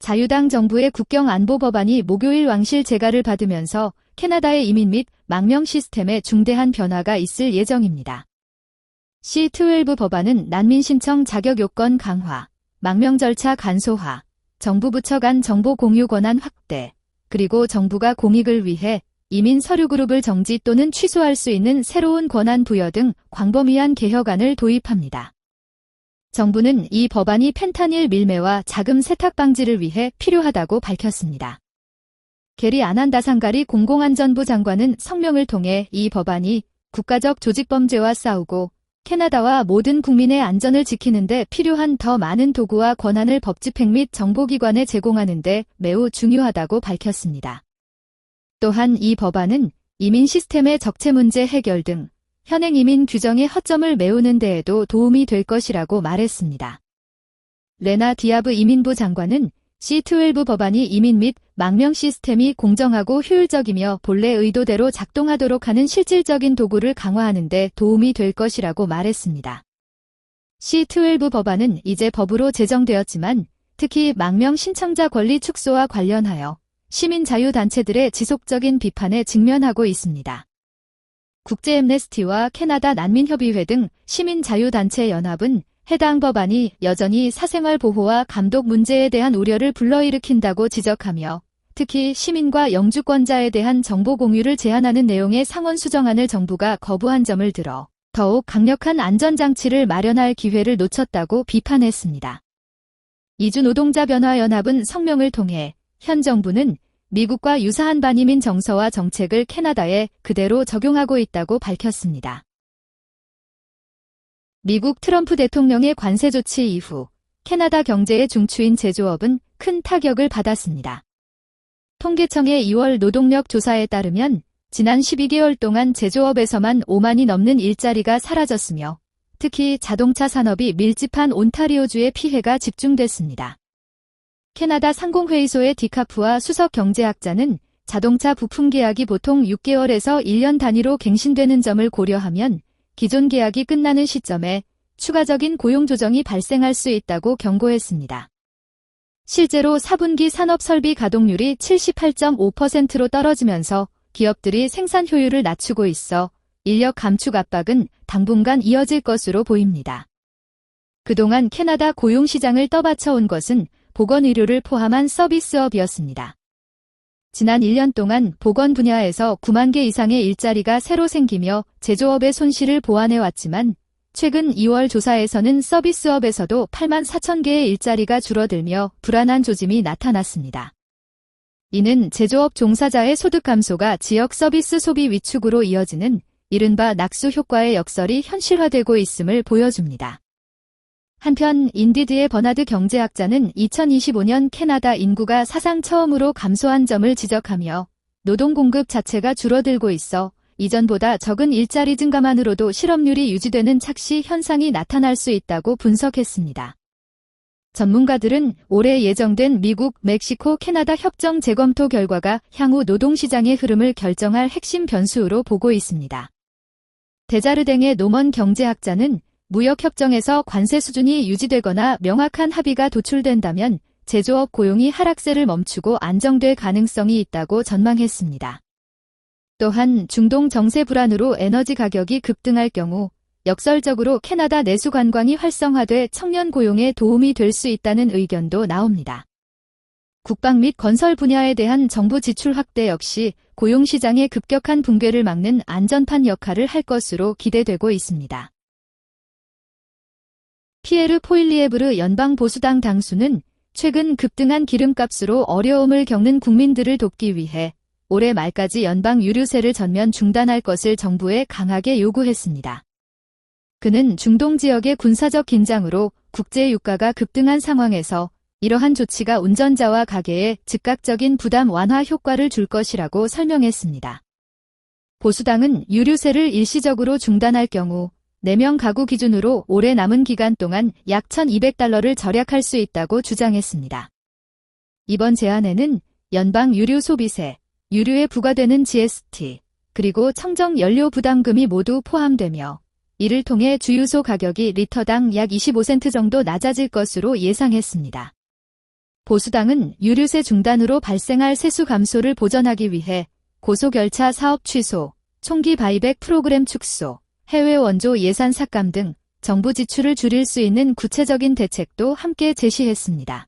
자유당 정부의 국경안보법안이 목요일 왕실 재가를 받으면서 캐나다의 이민 및 망명 시스템에 중대한 변화가 있을 예정입니다. C-12 법안은 난민 신청 자격 요건 강화, 망명 절차 간소화, 정부 부처 간 정보 공유 권한 확대, 그리고 정부가 공익을 위해 이민 서류 그룹을 정지 또는 취소할 수 있는 새로운 권한 부여 등 광범위한 개혁안을 도입합니다. 정부는 이 법안이 펜타닐 밀매와 자금 세탁 방지를 위해 필요하다고 밝혔습니다. 게리 아난다상가리 공공안전부 장관은 성명을 통해 이 법안이 국가적 조직범죄와 싸우고 캐나다와 모든 국민의 안전을 지키는 데 필요한 더 많은 도구와 권한을 법집행 및 정보기관에 제공하는 데 매우 중요하다고 밝혔습니다. 또한 이 법안은 이민 시스템의 적체 문제 해결 등 현행 이민 규정의 허점을 메우는 데에도 도움이 될 것이라고 말했습니다. 레나 디아브 이민부 장관은 C-12 법안이 이민 및 망명 시스템이 공정하고 효율적이며 본래 의도대로 작동하도록 하는 실질적인 도구를 강화하는 데 도움이 될 것이라고 말했습니다. C-12 법안은 이제 법으로 제정되었지만 특히 망명 신청자 권리 축소와 관련하여 시민자유단체들의 지속적인 비판에 직면하고 있습니다. 국제앰네스티와 캐나다 난민협의회 등 시민자유단체 연합은 해당 법안이 여전히 사생활 보호와 감독 문제에 대한 우려를 불러일으킨다고 지적하며 특히 시민과 영주권자에 대한 정보 공유를 제한하는 내용의 상원 수정안을 정부가 거부한 점을 들어 더욱 강력한 안전장치를 마련할 기회를 놓쳤다고 비판했습니다. 이주노동자변화연합은 성명을 통해 현 정부는 미국과 유사한 반이민 정서와 정책을 캐나다에 그대로 적용하고 있다고 밝혔습니다. 미국 트럼프 대통령의 관세 조치 이후 캐나다 경제의 중추인 제조업은 큰 타격을 받았습니다. 통계청의 2월 노동력 조사에 따르면 지난 12개월 동안 제조업에서만 5만이 넘는 일자리가 사라졌으며 특히 자동차 산업이 밀집한 온타리오주에 피해가 집중됐습니다. 캐나다 상공회의소의 디카프와 수석 경제학자는 자동차 부품 계약이 보통 6개월에서 1년 단위로 갱신되는 점을 고려하면 기존 계약이 끝나는 시점에 추가적인 고용 조정이 발생할 수 있다고 경고했습니다. 실제로 4분기 산업설비 가동률이 78.5%로 떨어지면서 기업들이 생산 효율을 낮추고 있어 인력 감축 압박은 당분간 이어질 것으로 보입니다. 그동안 캐나다 고용시장을 떠받쳐온 것은 보건의료를 포함한 서비스업이었습니다. 지난 1년 동안 보건 분야에서 9만 개 이상의 일자리가 새로 생기며 제조업의 손실을 보완해왔지만 최근 2월 조사에서는 서비스업에서도 8만 4천 개의 일자리가 줄어들며 불안한 조짐이 나타났습니다. 이는 제조업 종사자의 소득 감소가 지역 서비스 소비 위축으로 이어지는 이른바 낙수 효과의 역설이 현실화되고 있음을 보여줍니다. 한편 인디드의 버나드 경제학자는 2025년 캐나다 인구가 사상 처음으로 감소한 점을 지적하며 노동 공급 자체가 줄어들고 있어 이전보다 적은 일자리 증가만으로도 실업률이 유지되는 착시 현상이 나타날 수 있다고 분석했습니다. 전문가들은 올해 예정된 미국, 멕시코, 캐나다 협정 재검토 결과가 향후 노동시장의 흐름을 결정할 핵심 변수로 보고 있습니다. 데자르댕의 노먼 경제학자는 무역협정에서 관세 수준이 유지되거나 명확한 합의가 도출된다면 제조업 고용이 하락세를 멈추고 안정될 가능성이 있다고 전망했습니다. 또한 중동 정세 불안으로 에너지 가격이 급등할 경우 역설적으로 캐나다 내수 관광이 활성화돼 청년 고용에 도움이 될 수 있다는 의견도 나옵니다. 국방 및 건설 분야에 대한 정부 지출 확대 역시 고용시장의 급격한 붕괴를 막는 안전판 역할을 할 것으로 기대되고 있습니다. 피에르 포일리에브르 연방보수당 당수는 최근 급등한 기름값으로 어려움을 겪는 국민들을 돕기 위해 올해 말까지 연방 유류세를 전면 중단할 것을 정부에 강하게 요구했습니다. 그는 중동 지역의 군사적 긴장으로 국제 유가가 급등한 상황에서 이러한 조치가 운전자와 가게에 즉각적인 부담 완화 효과를 줄 것이라고 설명했습니다. 보수당은 유류세를 일시적으로 중단할 경우 4명 가구 기준으로 올해 남은 기간 동안 약 $1,200를 절약할 수 있다고 주장했습니다. 이번 제안에는 연방 유류 소비세, 유류에 부과되는 GST, 그리고 청정 연료 부담금이 모두 포함되며 이를 통해 주유소 가격이 리터당 약 25센트 정도 낮아질 것으로 예상했습니다. 보수당은 유류세 중단으로 발생할 세수 감소를 보전하기 위해 고속열차 사업 취소, 총기 바이백 프로그램 축소, 해외 원조 예산 삭감 등 정부 지출을 줄일 수 있는 구체적인 대책도 함께 제시했습니다.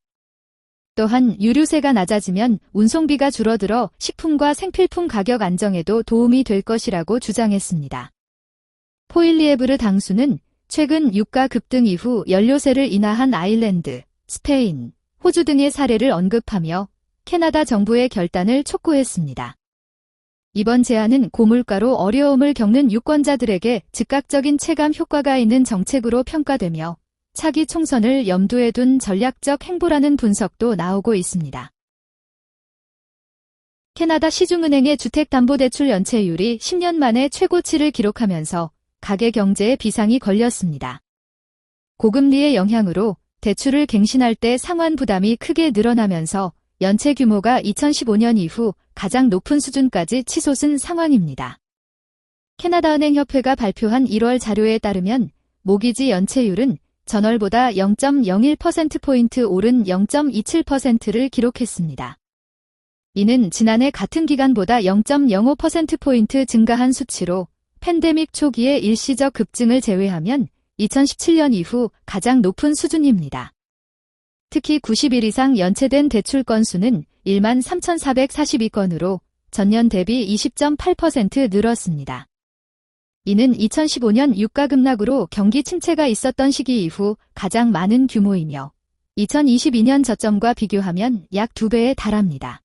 또한 유류세가 낮아지면 운송비가 줄어들어 식품과 생필품 가격 안정에도 도움이 될 것이라고 주장했습니다. 포일리에브르 당수는 최근 유가 급등 이후 연료세를 인하한 아일랜드, 스페인, 호주 등의 사례를 언급하며 캐나다 정부의 결단을 촉구했습니다. 이번 제안은 고물가로 어려움을 겪는 유권자들에게 즉각적인 체감 효과가 있는 정책으로 평가되며 차기 총선을 염두에 둔 전략적 행보라는 분석도 나오고 있습니다. 캐나다 시중은행의 주택담보대출 연체율이 10년 만에 최고치를 기록하면서 가계 경제에 비상이 걸렸습니다. 고금리의 영향으로 대출을 갱신할 때 상환 부담이 크게 늘어나면서 연체 규모가 2015년 이후 가장 높은 수준까지 치솟은 상황입니다. 캐나다은행협회가 발표한 1월 자료에 따르면 모기지 연체율은 전월보다 0.01%포인트 오른 0.27%를 기록했습니다. 이는 지난해 같은 기간보다 0.05%포인트 증가한 수치로 팬데믹 초기의 일시적 급증을 제외하면 2017년 이후 가장 높은 수준입니다. 특히 90일 이상 연체된 대출 건수는 13,442건으로 전년 대비 20.8% 늘었습니다. 이는 2015년 유가 급락으로 경기 침체가 있었던 시기 이후 가장 많은 규모이며 2022년 저점과 비교하면 약 2배에 달합니다.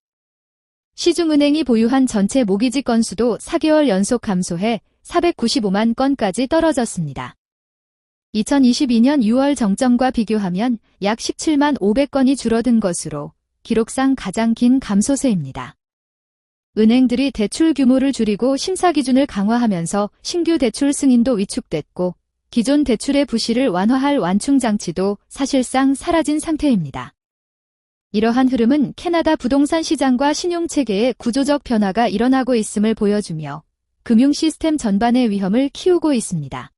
시중은행이 보유한 전체 모기지 건수도 4개월 연속 감소해 495만 건까지 떨어졌습니다. 2022년 6월 정점과 비교하면 약 17만 500건이 줄어든 것으로 기록상 가장 긴 감소세입니다. 은행들이 대출 규모를 줄이고 심사 기준을 강화하면서 신규 대출 승인도 위축됐고 기존 대출의 부실을 완화할 완충 장치도 사실상 사라진 상태입니다. 이러한 흐름은 캐나다 부동산 시장과 신용체계의 구조적 변화가 일어나고 있음을 보여주며 금융 시스템 전반의 위험을 키우고 있습니다.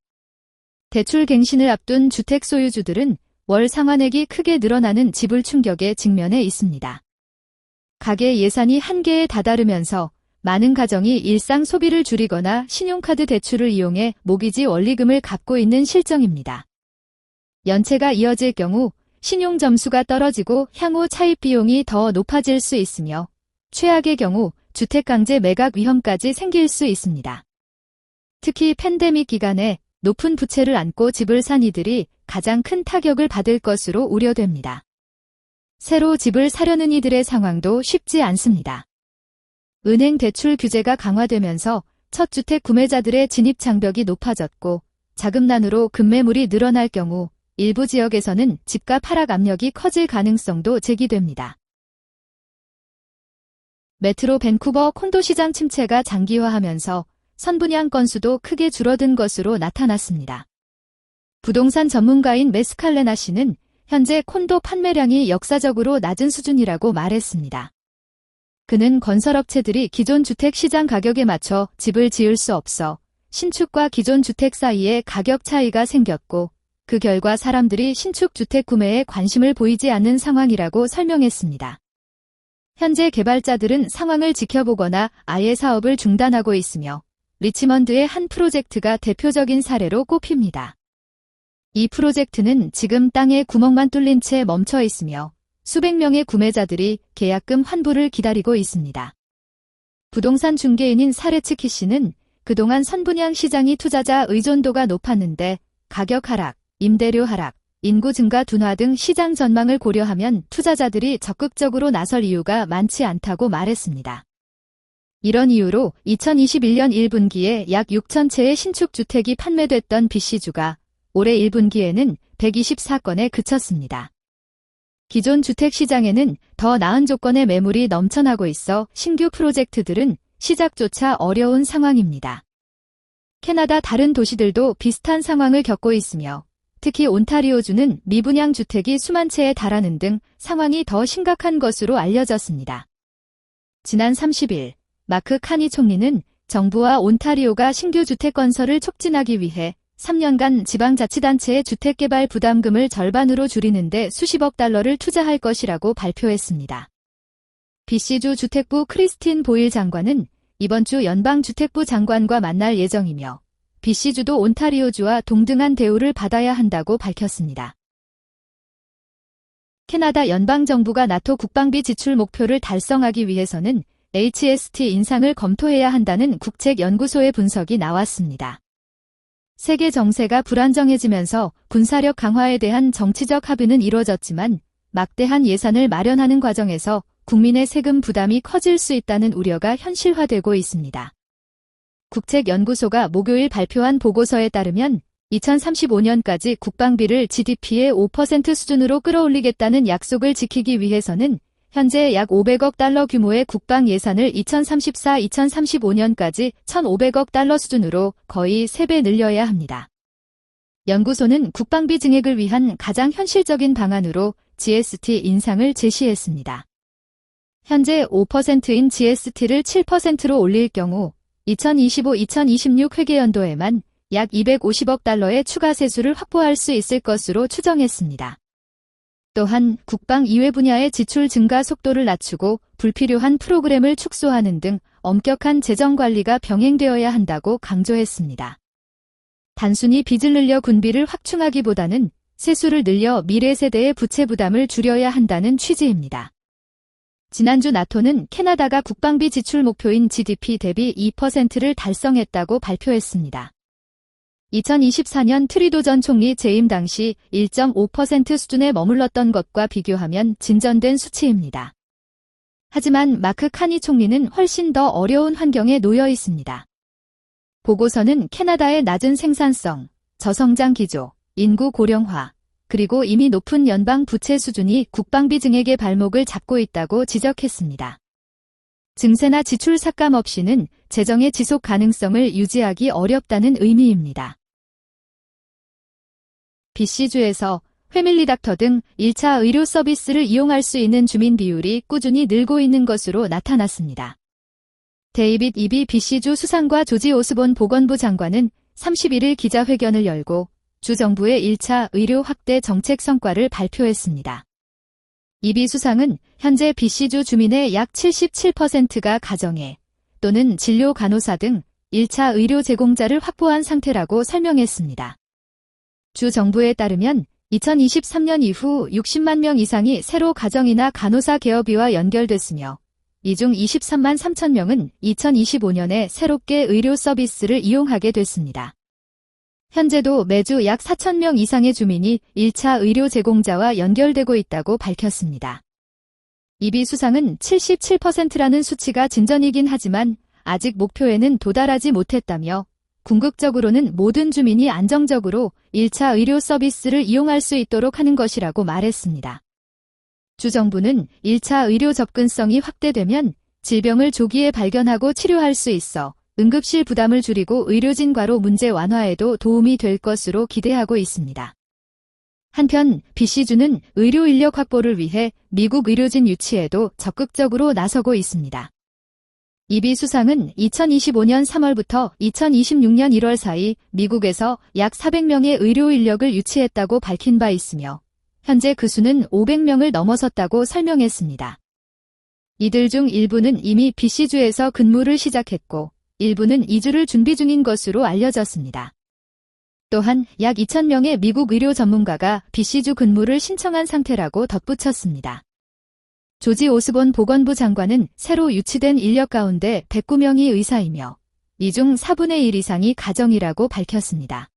대출 갱신을 앞둔 주택 소유주들은 월 상환액이 크게 늘어나는 지불 충격에 직면해 있습니다. 가계 예산이 한계에 다다르면서 많은 가정이 일상 소비를 줄이거나 신용카드 대출을 이용해 모기지 원리금을 갚고 있는 실정입니다. 연체가 이어질 경우 신용 점수가 떨어지고 향후 차입 비용이 더 높아질 수 있으며 최악의 경우 주택 강제 매각 위험까지 생길 수 있습니다. 특히 팬데믹 기간에 높은 부채를 안고 집을 산 이들이 가장 큰 타격을 받을 것으로 우려됩니다. 새로 집을 사려는 이들의 상황도 쉽지 않습니다. 은행 대출 규제가 강화되면서 첫 주택 구매자들의 진입 장벽이 높아졌고 자금난으로 급매물이 늘어날 경우 일부 지역에서는 집값 하락 압력이 커질 가능성도 제기됩니다. 메트로 밴쿠버 콘도 시장 침체가 장기화하면서 선분양 건수도 크게 줄어든 것으로 나타났습니다. 부동산 전문가인 메스칼레나 씨는 현재 콘도 판매량이 역사적으로 낮은 수준이라고 말했습니다. 그는 건설업체들이 기존 주택 시장 가격에 맞춰 집을 지을 수 없어 신축과 기존 주택 사이에 가격 차이가 생겼고 그 결과 사람들이 신축 주택 구매에 관심을 보이지 않는 상황이라고 설명했습니다. 현재 개발자들은 상황을 지켜보거나 아예 사업을 중단하고 있으며 리치먼드의 한 프로젝트가 대표적인 사례로 꼽힙니다. 이 프로젝트는 지금 땅에 구멍만 뚫린 채 멈춰 있으며 수백 명의 구매자들이 계약금 환불을 기다리고 있습니다. 부동산 중개인인 사레츠키 씨는 그동안 선분양 시장이 투자자 의존도가 높았는데 가격 하락, 임대료 하락, 인구 증가 둔화 등 시장 전망을 고려하면 투자자들이 적극적으로 나설 이유가 많지 않다고 말했습니다. 이런 이유로 2021년 1분기에 약 6천 채의 신축 주택이 판매됐던 BC주가 올해 1분기에는 124건에 그쳤습니다. 기존 주택 시장에는 더 나은 조건의 매물이 넘쳐나고 있어 신규 프로젝트들은 시작조차 어려운 상황입니다. 캐나다 다른 도시들도 비슷한 상황을 겪고 있으며 특히 온타리오주는 미분양 주택이 수만 채에 달하는 등 상황이 더 심각한 것으로 알려졌습니다. 지난 30일 마크 카니 총리는 정부와 온타리오가 신규 주택 건설을 촉진하기 위해 3년간 지방자치단체의 주택개발 부담금을 절반으로 줄이는데 수십억 달러를 투자할 것이라고 발표했습니다. BC주 주택부 크리스틴 보일 장관은 이번 주 연방주택부 장관과 만날 예정이며 BC주도 온타리오주와 동등한 대우를 받아야 한다고 밝혔습니다. 캐나다 연방정부가 나토 국방비 지출 목표를 달성하기 위해서는 HST 인상을 검토해야 한다는 국책연구소의 분석이 나왔습니다. 세계 정세가 불안정해지면서 군사력 강화에 대한 정치적 합의는 이루어졌지만 막대한 예산을 마련하는 과정에서 국민의 세금 부담이 커질 수 있다는 우려가 현실화되고 있습니다. 국책연구소가 목요일 발표한 보고서에 따르면 2035년까지 국방비를 GDP의 5% 수준으로 끌어올리겠다는 약속을 지키기 위해서는 현재 약 500억 달러 규모의 국방 예산을 2034-2035년까지 1,500억 달러 수준으로 거의 3배 늘려야 합니다. 연구소는 국방비 증액을 위한 가장 현실적인 방안으로 GST 인상을 제시했습니다. 현재 5%인 GST를 7%로 올릴 경우 2025-2026 회계연도에만 약 250억 달러의 추가 세수를 확보할 수 있을 것으로 추정했습니다. 또한 국방 이외 분야의 지출 증가 속도를 낮추고 불필요한 프로그램을 축소하는 등 엄격한 재정 관리가 병행되어야 한다고 강조했습니다. 단순히 빚을 늘려 군비를 확충하기보다는 세수를 늘려 미래 세대의 부채 부담을 줄여야 한다는 취지입니다. 지난주 나토는 캐나다가 국방비 지출 목표인 GDP 대비 2%를 달성했다고 발표했습니다. 2024년 트리도 전 총리 재임 당시 1.5% 수준에 머물렀던 것과 비교하면 진전된 수치입니다. 하지만 마크 카니 총리는 훨씬 더 어려운 환경에 놓여 있습니다. 보고서는 캐나다의 낮은 생산성, 저성장 기조, 인구 고령화, 그리고 이미 높은 연방 부채 수준이 국방비 증액의 발목을 잡고 있다고 지적했습니다. 증세나 지출 삭감 없이는 재정의 지속 가능성을 유지하기 어렵다는 의미입니다. BC주에서 패밀리닥터 등 1차 의료 서비스를 이용할 수 있는 주민 비율이 꾸준히 늘고 있는 것으로 나타났습니다. 데이빗 이비 BC주 수상과 조지 오스본 보건부 장관은 31일 기자회견을 열고 주 정부의 1차 의료 확대 정책 성과를 발표했습니다. 이비 수상은 현재 BC주 주민의 약 77%가 가정에 또는 진료 간호사 등 1차 의료 제공자를 확보한 상태라고 설명했습니다. 주 정부에 따르면 2023년 이후 60만 명 이상이 새로 가정이나 간호사 개업이와 연결됐으며 이 중 23만 3천 명은 2025년에 새롭게 의료 서비스를 이용하게 됐습니다. 현재도 매주 약 4천 명 이상의 주민이 1차 의료 제공자와 연결되고 있다고 밝혔습니다. 이비 수상은 77%라는 수치가 진전이긴 하지만 아직 목표에는 도달하지 못했다며 궁극적으로는 모든 주민이 안정적으로 1차 의료 서비스를 이용할 수 있도록 하는 것이라고 말했습니다. 주 정부는 1차 의료 접근성이 확대되면 질병을 조기에 발견하고 치료할 수 있어 응급실 부담을 줄이고 의료진 과로 문제 완화에도 도움이 될 것으로 기대하고 있습니다. 한편 BC주는 의료 인력 확보를 위해 미국 의료진 유치에도 적극적으로 나서고 있습니다. 이비 수상은 2025년 3월부터 2026년 1월 사이 미국에서 약 400명의 의료 인력을 유치했다고 밝힌 바 있으며 현재 그 수는 500명을 넘어섰다고 설명했습니다. 이들 중 일부는 이미 BC주에서 근무를 시작했고 일부는 이주를 준비 중인 것으로 알려졌습니다. 또한 약 2,000명의 미국 의료 전문가가 BC주 근무를 신청한 상태라고 덧붙였습니다. 조지 오스본 보건부 장관은 새로 유치된 인력 가운데 109명이 의사이며 이 중 4분의 1 이상이 가정이라고 밝혔습니다.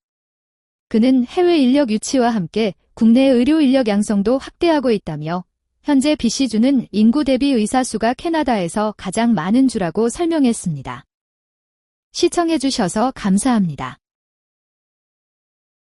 그는 해외 인력 유치와 함께 국내 의료 인력 양성도 확대하고 있다며 현재 BC주는 인구 대비 의사 수가 캐나다에서 가장 많은 주라고 설명했습니다. 시청해주셔서 감사합니다.